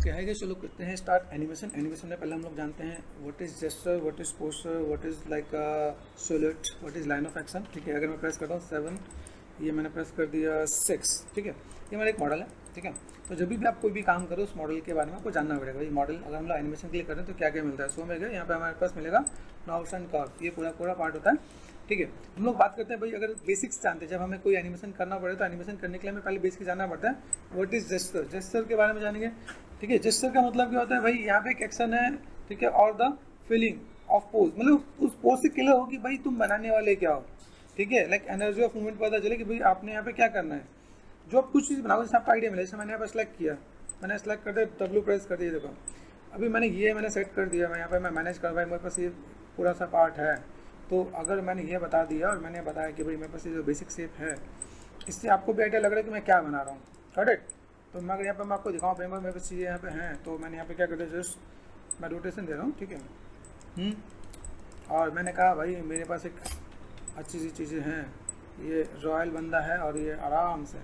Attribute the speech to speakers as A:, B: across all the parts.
A: Okay है, चलो करते हैं स्टार्ट एनिमेशन। एनिमेशन में पहले हम लोग जानते हैं what is gesture, what is posture, what is like silhouette, what is line of action. ठीक है, अगर मैं प्रेस करता हूँ 7, ये मैंने प्रेस कर दिया 6। ठीक है, ये मेरा एक मॉडल है। ठीक है, तो जब भी आप कोई भी काम करो उस मॉडल के बारे में आपको जानना पड़ेगा। भाई मॉडल अगर हम लोग एनिमेशन क्लिक करें तो क्या क्या मिलता है। सो में गए, यहाँ पे हमारे पास मिलेगा नॉब्स एंड कर्व, ये पूरा पार्ट होता है। ठीक है, हम लोग बात करते हैं भाई अगर बेसिक्स जानते हैं, जब हमें कोई एनिमेशन करना पड़े तो एनिमेशन करने के लिए हमें पहले बेसिक जानना पड़ता है व्हाट इज जेस्चर। जेस्चर के बारे में जानेंगे। ठीक है, जेस्चर का मतलब क्या होता है भाई, यहाँ पे एक एक्शन है। ठीक है, और द फीलिंग ऑफ पोज, मतलब उस पोज से क्लियर हो कि भाई तुम बनाने वाले क्या हो। ठीक है, लाइक एनर्जी ऑफ मूवमेंट पता चले कि भाई आपने यहाँ पे क्या करना है। जो आप कुछ चीज़ बनाओ, जैसे आपका आइडिया मिला, जैसे मैंने यहाँ पर सेलेक्ट किया, मैंने सेलेक्ट कर दिया, W प्रेस कर दिया। देखो अभी मैंने सेट कर दिया, मैं यहाँ पे मैं मैनेज कर भाई मेरे पास ये पूरा सा पार्ट है। तो अगर मैंने ये बता दिया और मैंने बताया कि भाई मेरे पास ये जो बेसिक शेप है, इससे आपको भी आइडिया लग रहा है कि मैं क्या बना रहा हूँ। करेक्ट, तो मैं अगर यहाँ पे मैं आपको दिखाऊँ फ्रेमवर्क मेरे पास चीज़ें यहाँ पे हैं, तो मैंने यहाँ पे क्या कर दिया, जस्ट मैं रोटेशन दे रहा हूँ। ठीक है, और मैंने कहा भाई मेरे पास एक अच्छी सी चीज़ें हैं, ये रॉयल बंदा है और ये आराम से।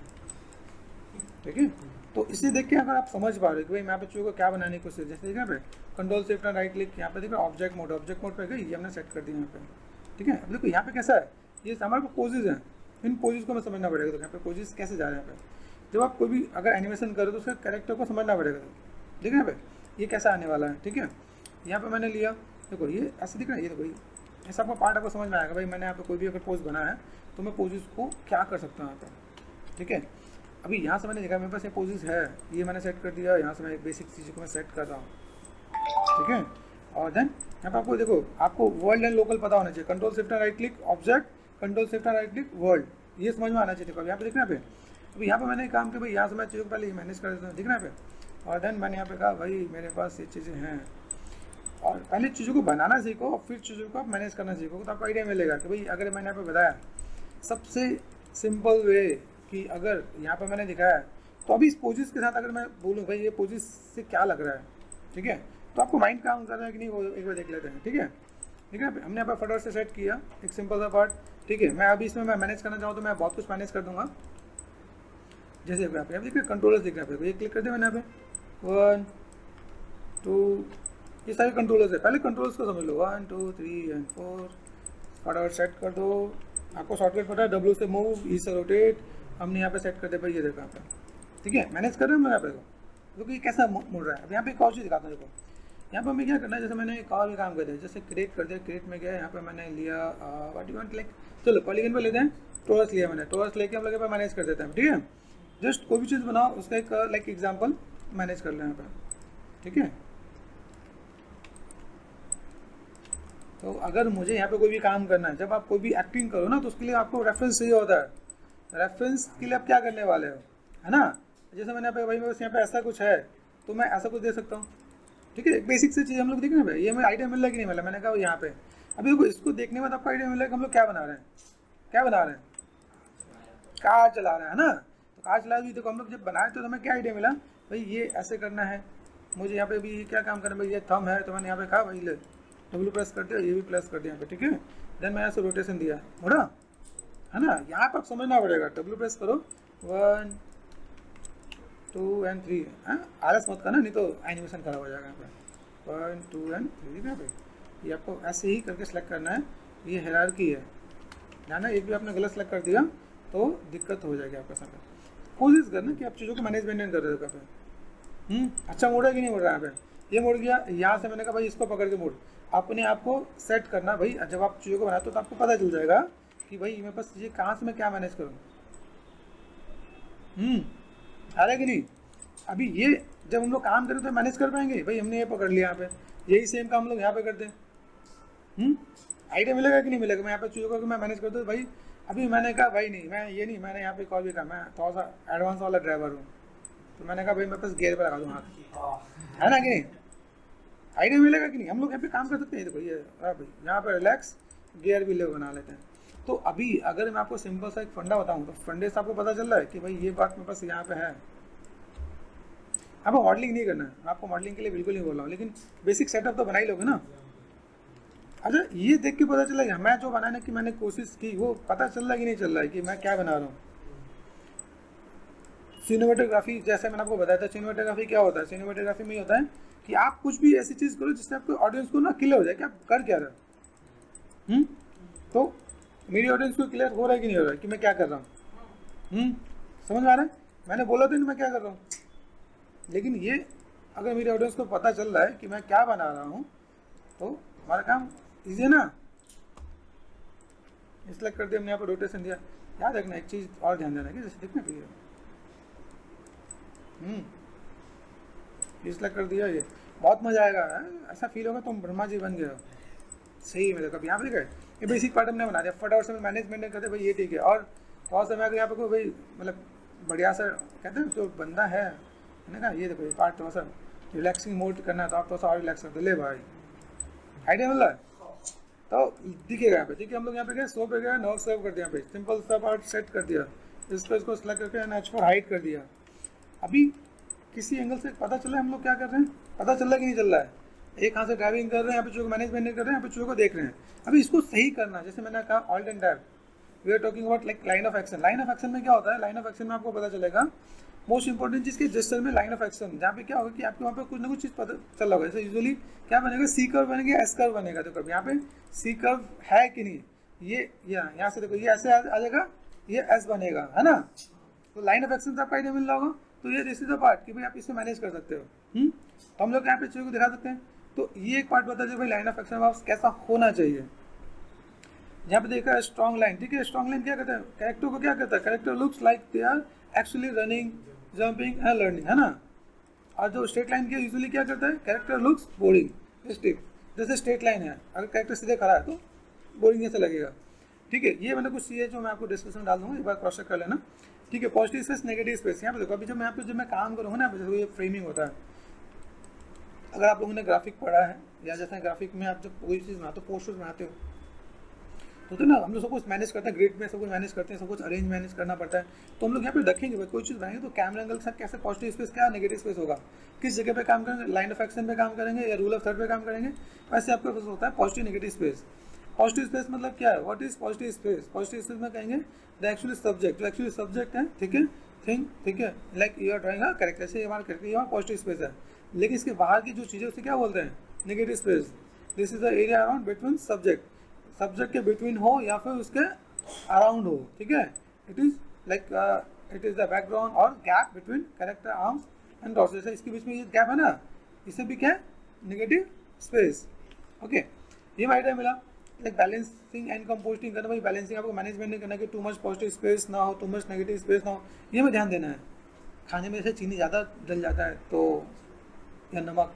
A: ठीक है, तो इसे देख के अगर आप समझ पा रहे हो कि भाई मैं यहाँ पे चीज़ों को क्या बनाने की कोशिश, जैसे यहाँ पे कंट्रोल शिफ्ट राइट क्लिक, यहाँ पे देखो ऑब्जेक्ट मोड पे गई, ये हमने सेट कर दिया यहाँ पे। ठीक है, अब देखो यहाँ पे कैसा है, ये हमारे पास पोजेज हैं, इन पोजेज को हमें समझना पड़ेगा। तो यहाँ पे पोजेज कैसे जा रहे हैं यहाँ पे, जब आप कोई भी अगर एनिमेशन करो तो उसके कैरेक्टर को समझना पड़ेगा। ठीक है, यहाँ पे ये कैसा आने वाला है। ठीक है, यहाँ पे मैंने लिया, देखो ये ऐसे दिख रहा है, ये देखो ये ऐसा आपका पार्ट आपको समझ में आएगा। भाई मैंने यहाँ पे कोई भी अगर पोज बना है तो मैं पोजेज को क्या कर सकता हूँ यहाँ पे। ठीक है, अभी यहाँ से मैंने देखा मेरे पास ये पोजेज है, ये मैंने सेट कर दिया। यहाँ से मैं एक बेसिक चीज़ को मैं सेट कर रहा हूँ। ठीक है, और देन यहाँ पर आपको देखो, आपको वर्ल्ड एंड लोकल पता होना चाहिए। Control shift right click object, control shift right click world, ये समझ में आना चाहिए। देखो यहाँ पे दिख रहा है पे, अभी यहाँ पे मैंने काम किया भाई, यहाँ से मैं चीज़ों को पहले मैनेज कर देता हूँ, दिख रहा है पे। और देन मैंने यहाँ पे कहा भाई मेरे पास ये चीज़ें हैं, और पहले चीज़ों को बनाना सीखो और फिर चीज़ों को आप मैनेज करना सीखो, तो आपको आइडिया मिलेगा कि भाई अगर मैंने यहाँ पे बताया सबसे सिंपल वे कि अगर यहाँ पे मैंने दिखाया, तो अभी इस पोजिस के साथ अगर मैं बोलूँ भाई ये पोजिस से क्या लग रहा है। ठीक है, तो आपको माइंड काम कर रहा है कि नहीं, वो एक बार देख लेते हैं। ठीक है, हमने यहाँ पर फटाफट से सेट किया एक सिंपल सा पार्ट। ठीक है, मैं अभी इसमें मैं मैनेज करना चाहूँ तो मैं बहुत कुछ मैनेज कर दूंगा। जैसे यहाँ पे देखिए कंट्रोलर्स दिख रहा है, ये क्लिक कर दिया मैंने यहाँ पे 1 2, ये सारे कंट्रोलर्स है। पहले कंट्रोलर्स को समझ लो, 1 2 3 एंड 4, फटाफट सेट कर दो। आपको शॉर्टकट पता है, W से मूव, E से रोटेट, हमने यहाँ पे सेट कर दिया भाई, ये देखो यहाँ पे। ठीक है, मैनेज कर रहे हैं मैं यहाँ पे, देखो ये कैसा मुड़ रहा है। अब यहाँ पे एक और चीज़ दिखाता हूँ, देखो यहाँ पे हमें क्या करना है, जैसे मैंने एक और भी काम कर दिया, जैसे क्रिएट कर दिया, क्रिएट में गया, यहाँ पे मैंने लिया व्हाट यू वांट, लाइक चलो पॉलीगन पे लेते हैं, टोरस लिया मैंने, टोरस लेके हम लोग यहाँ पे मैनेज कर देते हैं। ठीक है, जस्ट कोई भी चीज़ बनाओ उसका एक लाइक एग्जाम्पल मैनेज कर लें यहाँ पे। ठीक है, तो अगर मुझे यहाँ पे कोई भी काम करना है, जब आप कोई भी एक्टिंग करो ना तो उसके लिए आपको रेफरेंस चाहिए होता है। रेफरेंस के लिए आप क्या करने वाले हो, है ना। जैसे मैंने यहाँ पे भाई बस यहाँ पे ऐसा कुछ है तो मैं ऐसा कुछ दे सकता हूँ। ठीक है, एक बेसिक से चीज़ हम लोग देख रहे हैं भाई, ये हमें आइडिया मिल रहा है कि नहीं मिला। मैंने कहा यहाँ पे अभी देखो, इसको देखने में आपको आइडिया मिल रहा है कि हम लोग क्या बना रहे हैं, क्या बना रहे हैं, कार चला रहे हैं ना। तो कार चला रही, देखो हम लोग जब बनाए तो हमें क्या आइडिया मिला भाई, ये ऐसे करना है मुझे। यहाँ पे भी क्या काम करना है भाई, ये थंब है तो मैंने यहाँ पे कहा भाई ले W प्रेस कर दिया, ये भी प्रेस कर दिया यहाँ पे। ठीक है, देन मैं ऐसे रोटेशन दिया, मुड़ा, है ना। यहाँ पर समझना पड़ेगा, W प्रेस करो 1 2 एंड 3, आलस मत करना नहीं तो एनिमेशन खराब हो जाएगा। यहाँ पे 1 2 एंड 3, यहाँ पे ये आपको ऐसे ही करके सेलेक्ट करना है। ये हायरार्की है, ध्यान है, एक भी आपने गलत सेलेक्ट कर दिया तो दिक्कत हो जाएगी आपके साथ। कोशिश करना कि आप चीज़ों को मैनेज मेंटेन कर रहे हो। यहाँ पे अच्छा मोड़ है कि नहीं मोड़ रहा है, यहाँ पे ये मोड़ गया। यहाँ से मैंने कहा भाई इसको पकड़ के मोड़, अपने आप को सेट करना भाई। जब आप चीज़ों को बनाते हो तो आपको पता चल जाएगा कि भाई मेरे पास ये कहाँ से मैं क्या मैनेज करूँ। आ रहा है कि नहीं। अभी ये जब हम लोग काम करें तो मैनेज कर पाएंगे भाई। हमने ये पकड़ लिया यहाँ पे, यही सेम काम हम लोग यहाँ पे करते हैं। आइडिया मिलेगा कि नहीं मिलेगा। मैं यहाँ पे चीज़ों को मैं मैनेज करता हूँ भाई। अभी मैंने कहा भाई नहीं, मैं ये नहीं, मैंने यहाँ पे कॉल भी कहा मैं थोड़ा सा एडवांस वाला ड्राइवर हूँ, तो मैंने कहा भाई मेरे पास गियर पे लगा दूँ हाथ, है ना कि नहीं। आइडिया मिलेगा कि नहीं। हम लोग यहाँ पे काम कर सकते हैं। देखो ये भाई यहाँ पे रिलैक्स गियर भी लोग बना लेते हैं। तो अभी अगर मैं आपको सिंपल सा एक फंडा बताऊँ तो फंडे से आपको पता चल रहा है कि भाई ये बात मेरे पास यहाँ पे है। आपको मॉडलिंग नहीं करना है, मैं आपको मॉडलिंग के लिए बिल्कुल नहीं बोल रहा हूँ, लेकिन बेसिक सेटअप तो बना ही लोगे ना। अच्छा ये देख के पता चलेगा मैं जो बनाने की मैंने कोशिश की वो पता चल रहा है कि नहीं चल रहा है कि मैं क्या बना रहा हूँ। सिनेमेटोग्राफी, जैसे मैंने आपको बताया था सिनेमेटोग्राफी क्या होता है। सिनेमेटोग्राफी में ये होता है कि आप कुछ भी ऐसी चीज़ करो जिससे आपको ऑडियंस को ना क्लियर हो जाए कि आप कर क्या रहे हो। तो मेरी ऑडियंस को क्लियर हो रहा है कि नहीं हो रहा है कि मैं क्या कर रहा हूँ। समझ में आ रहा है? मैंने बोला तो नहीं मैं क्या कर रहा हूँ, लेकिन ये अगर मेरी ऑडियंस को पता चल रहा है कि मैं क्या बना रहा हूँ तो हमारा काम ईजी है ना। इसलिए कर दिया हमने यहाँ पर रोटेशन दिया। याद रखना एक चीज़ और ध्यान देना कि जैसे दिखने पे इसलिए कर दिया, ये बहुत मजा आएगा। ऐसा फील होगा तुम ब्रह्मा जी बन गए हो। सही है, मेरे कभी यहाँ पे देखा ये बेसिक पार्ट हमने बना दिया, फटाफट से मैनेजमेंट करते भाई ये ठीक है। और थोड़ा सा मैं अगर यहाँ पे कोई भाई मतलब बढ़िया सा कहते हैं जो बंदा है मैंने कहा ये देखो ये पार्ट थोड़ा सा रिलैक्सिंग मोड करना है तो आप थोड़ा सा और रिलैक्स कर दो, ले भाई आइडिया मिल रहा है। तो दिखेगा यहाँ पे, ठीक है। हम लोग यहाँ पे गए सो पे गए, नर्व सेव कर दिया, यहाँ पे सिंपल सा पार्ट सेट कर दिया, इसको सिलेक्ट करके H4 हाइड कर दिया। अभी किसी एंगल से पता चल रहा है हम लोग क्या कर रहे हैं, पता चल रहा है कि नहीं चल रहा है। एक हाथ से ड्राइविंग कर रहे हैं, यहाँ पे चीज़ों को मैनेजमेंट कर रहे हैं, यहाँ पे चीज़ों को देख रहे हैं। अभी इसको सही करना, जैसे मैंने कहा alt and tab, we are talking about like line of action. Line of action में क्या होता है, लाइन ऑफ एक्शन में आपको पता चलेगा मोस्ट इंपॉर्टेंट चीज़ के जेस्चर में लाइन ऑफ एक्शन, जहाँ पे क्या होगा कि आपके वहाँ पे कुछ ना कुछ चीज़ पता चल रहा होगा। जैसे यूजुअली क्या बनेगा, सी कर्व बनेगा, एस कर्व बनेगा। तो कभी यहाँ पे सी कर्व है कि नहीं, ये यहाँ से देखो ये ऐसे आ जाएगा, ये एस बनेगा, है ना। तो लाइन ऑफ एक्शन से आपका आइडिया मिल रहा होगा। तो ये दिस इज द पार्ट कि भाई आप इससे मैनेज कर सकते हो। तो हम लोग यहाँ पे चीज़ों को दिखा सकते हैं। तो ये एक पार्ट बता दीजिए भाई लाइन ऑफ एक्शन में कैसा होना चाहिए। यहाँ पे देखा है स्ट्रॉन्ग लाइन, ठीक है। स्ट्रॉन्ग लाइन क्या कहता है, कैरेक्टर को क्या कहता है, character looks like they are actually running, jumping and learning, है ना। और जो स्ट्रेट लाइन की यूजुअली क्या करता है, कैरेक्टर लुक्स बोरिंग स्टिफ। जैसे स्ट्रेट लाइन है, अगर कैरेक्टर सीधे खड़ा है तो बोरिंग जैसा लगेगा, ठीक है। ये मतलब कुछ चीज़ें जो मैं आपको डिस्कशन में डाल दूँगा, एक बार क्रॉस चेक कर लेना, ठीक है। पॉजिटिव स्पेस, नेगेटिव स्पेस, यहाँ पे देखो अभी जब मैं काम करूँगा ना, जैसे ये फ्रेमिंग होता है। अगर आप लोगों ने ग्राफिक पढ़ा है या जैसे ग्राफिक में आप जब कोई चीज़ बनाते हो, पोस्टर्स बनाते हो तो ना हम लोग सब कुछ मैनेज करते हैं, ग्रिड में सब कुछ मैनेज करते हैं, सब कुछ अरेंज मैनेज करना पड़ता है। तो हम लोग यहाँ पे रखेंगे भाई कोई चीज़ बनाएंगे तो कैमरा एंगल के साथ कैसे पॉजिटिव स्पेस क्या नेगेटिव स्पेस होगा, किस जगह पे काम करेंगे, लाइन ऑफ एक्शन पे काम करेंगे या रूल ऑफ थर्ड पे काम करेंगे। वैसे आपके पास होता है positive negative space. Positive space मतलब क्या है, what is positive space. Positive space में कहेंगे द एक्चुअली सब्जेक्ट, जो एक्चुअली सब्जेक्ट है, ठीक है, थिंग, ठीक है, like you are drawing a character, से हमारा कैरेक्टर, ये हमारा पॉजिटिव स्पेस है। लेकिन इसके बाहर की जो चीज़ें उसे क्या बोलते हैं, negative space. This is the area around between subject, subject के बिटवीन हो या फिर उसके अराउंड हो, ठीक है। It is like it is the background और gap between character arms and dots. जैसे इसके बीच में ये गैप है ना, इसे भी क्या है, नेगेटिव स्पेस, ओके। ये आइडिया मिला। लाइक बैलेंसिंग एंड कंपोस्टिंग करना, भाई बैलेंसिंग आपको मैनेजमेंट नहीं करना कि टू मच पॉजिटिव स्पेस ना हो, टू मच नेगेटिव स्पेस ना हो, ये में ध्यान देना है। खाने में जैसे चीनी ज़्यादा डल जाता है तो, या नमक,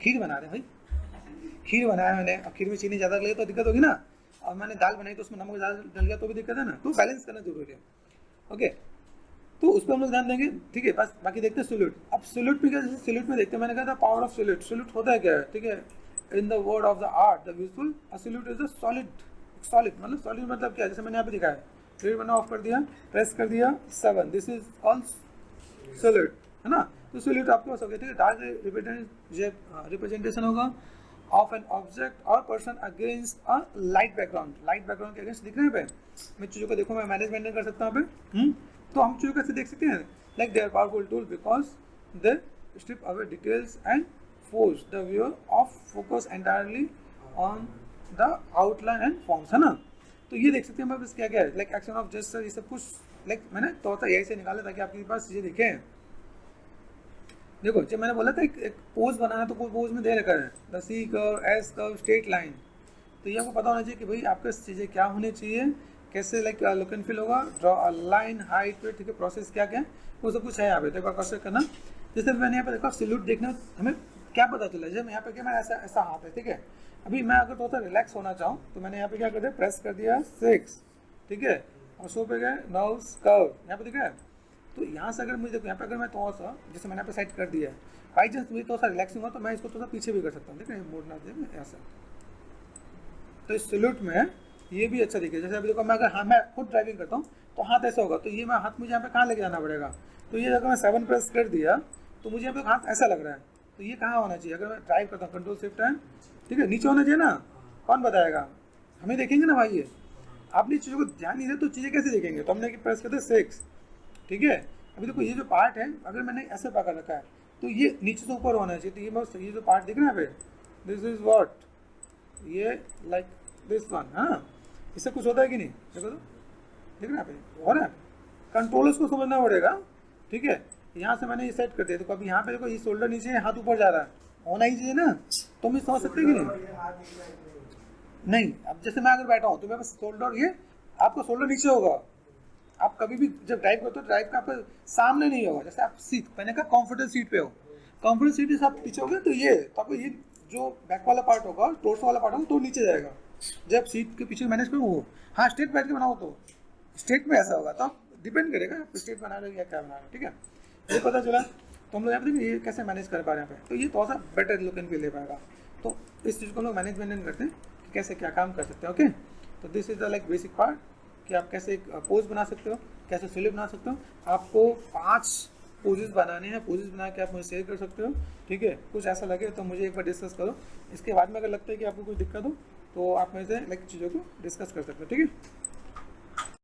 A: खीर बना रहे हैं भाई, खीर बनाया मैंने, अब खीर में चीनी ज़्यादा लगे तो दिक्कत होगी ना। और मैंने दाल बनाई तो उसमें नमक ज़्यादा डल गया तो भी दिक्कत है ना। तो बैलेंस करना जरूरी है, ओके। तो उस पर हम लोग ध्यान देंगे, ठीक है। बस बाकी देखते हैं सॉल्यूट। अब सॉल्यूट में क्या, जैसे सॉल्यूट में देखते हैं, मैंने कहा था पावर ऑफ सॉल्यूट। सॉल्यूट होता है क्या है, ठीक है। In the word of the art the useful solute is the solid. Solid मतलब क्या, जैसे मैंने यहाँ पे दिखाया, रेड बना ऑफ कर दिया, प्रेस कर दिया 7, दिस इज कॉल्ड सॉलिड, है ना। तो सॉल्यूट आपके पास हो गया, ठीक है। डार्क रिप्रेजेंटेशन होगा ऑफ एन ऑब्जेक्ट और person against a light background. Light background के अगेंस्ट दिख रहे हैं पे, मैं चीज़ों को देखो, मैं मैनेजमेंट नहीं कर सकता हूँ पे। तो हम चीज़ों कैसे देख सकते हैं, like they are powerful tool because they strip away details and force the viewer of focus entirely on the outline and forms, है ना। तो ये देख सकते हैं हमारे पास क्या क्या है, लाइक एक्शन ऑफ जेस्चर, ये सब कुछ लाइक मैंने थोड़ा सा यही से निकाला ताकि आपके पास चीज़ें दिखें। देखो जब मैंने बोला था एक पोज बनाना, तो पोज में दे रखा है the C curve, S curve, straight line. तो ये आपको पता होना चाहिए कि भाई आपके चीज़ें क्या होनी चाहिए, कैसे लाइक लुक एंड फील होगा, ड्रॉ अ लाइन, हाइट पे, ठीक है, प्रोसेस क्या क्या है, वो सब कुछ है यहाँ पे। तो एक बार क्रॉस चेक करना। जैसे मैंने यहाँ पे देखा सॉल्यूट देखना, हमें क्या पता चला, जब यहाँ पे क्या मैं ऐसा हाथ है, ठीक है। अभी मैं अगर थोड़ा सा रिलैक्स होना चाहूँ तो मैंने यहाँ पे क्या कर दिया, प्रेस कर दिया 6, ठीक है, और शो पे गए नर्व्स कर्व, यहाँ पे दिख रहा है। तो यहाँ से अगर मुझे देखो, यहाँ पे अगर मैं थोड़ा सा, जैसे मैंने यहाँ पे सेट कर दिया है, बाई चांस मुझे थोड़ा सा रिलैक्सिंग हुआ तो मैं इसको थोड़ा सा पीछे भी कर सकता हूँ, ठीक है, मोड़ना दे ऐसा। तो इस सॉल्यूट में ये भी अच्छा दिखे। जैसे अभी देखो मैं अगर मैं खुद ड्राइविंग करता हूँ तो हाथ ऐसा होगा, तो ये मैं हाथ मुझे यहाँ पे कहाँ लेके जाना पड़ेगा। तो ये अगर मैं 7 प्रेस कर दिया तो मुझे यहाँ पे हाथ ऐसा लग रहा है, तो ये कहाँ होना चाहिए। अगर मैं ड्राइव करता हूँ कंट्रोल शिफ्ट एंड, ठीक है, नीचे होना चाहिए ना, कौन बताएगा, हमें देखेंगे ना भाई। ये आपने चीज़ों को ध्यान नहीं दिया तो चीज़ें कैसे देखेंगे। तो हमने प्रेस करते 6, ठीक है। अभी देखो ये जो पार्ट है अगर मैंने ऐसे पकड़ रखा है तो ये नीचे से ऊपर होना चाहिए, तो ये बस ये जो पार्ट दिख रहा है पे, दिस इज व्हाट, ये लाइक दिस वन, है ना, इससे कुछ होता है कि नहीं, देखो तो दिख रहा है पे, हो रहा है, कंट्रोलर्स को समझना पड़ेगा, ठीक है। यहाँ से मैंने ये सेट कर दिया, तो कभी यहाँ पे देखो ये शोल्डर नीचे है, हाथ ऊपर जा रहा है, होना ही चाहिए ना, तो हम समझ सकते हैं कि नहीं। अब जैसे मैं अगर बैठा हूँ तो मेरे पास शोल्डर, ये आपका शोल्डर नीचे होगा, आप कभी भी जब ड्राइव करते हो ड्राइव का आपका सामने नहीं होगा, जैसे आप सीट मैंने कहा कंफर्टेबल सीट पे हो, कंफर्टेबल सीट से आप पीछे हो गए तो ये तो आपको ये जो बैक वाला पार्ट होगा, टोर्सो वाला पार्ट होगा तो नीचे जाएगा, जब सीट के पीछे मैनेज करो वो, हाँ स्ट्रेट बैठ के बनाओ तो स्ट्रेट में ऐसा होगा, तो आप डिपेंड करेगा आप स्ट्रेट बना रहे हो या क्या बना रहे हो, ठीक है। ये पता चला, तो हम लोग यहाँ पे ये कैसे मैनेज कर पा रहे हैं यहाँ पे, तो ये थोड़ा सा बेटर लुक एंड फील दे पाएगा, तो इस चीज़ को हम लोग मैनेजमेंट करते हैं कि कैसे क्या काम कर सकते हैं, ओके। तो this is the like basic part कि आप कैसे एक पोज बना सकते हो, कैसे सिलिप बना सकते हो, आपको 5 पोजेस बनाने हैं, पोजेस बना के आप मुझे शेयर कर सकते हो, ठीक है। कुछ ऐसा लगे तो मुझे एक बार डिस्कस करो, इसके बाद में अगर लगता है कि आपको कोई दिक्कत हो तो आप मेरे से लाइक चीज़ों को डिस्कस कर सकते हो, ठीक है।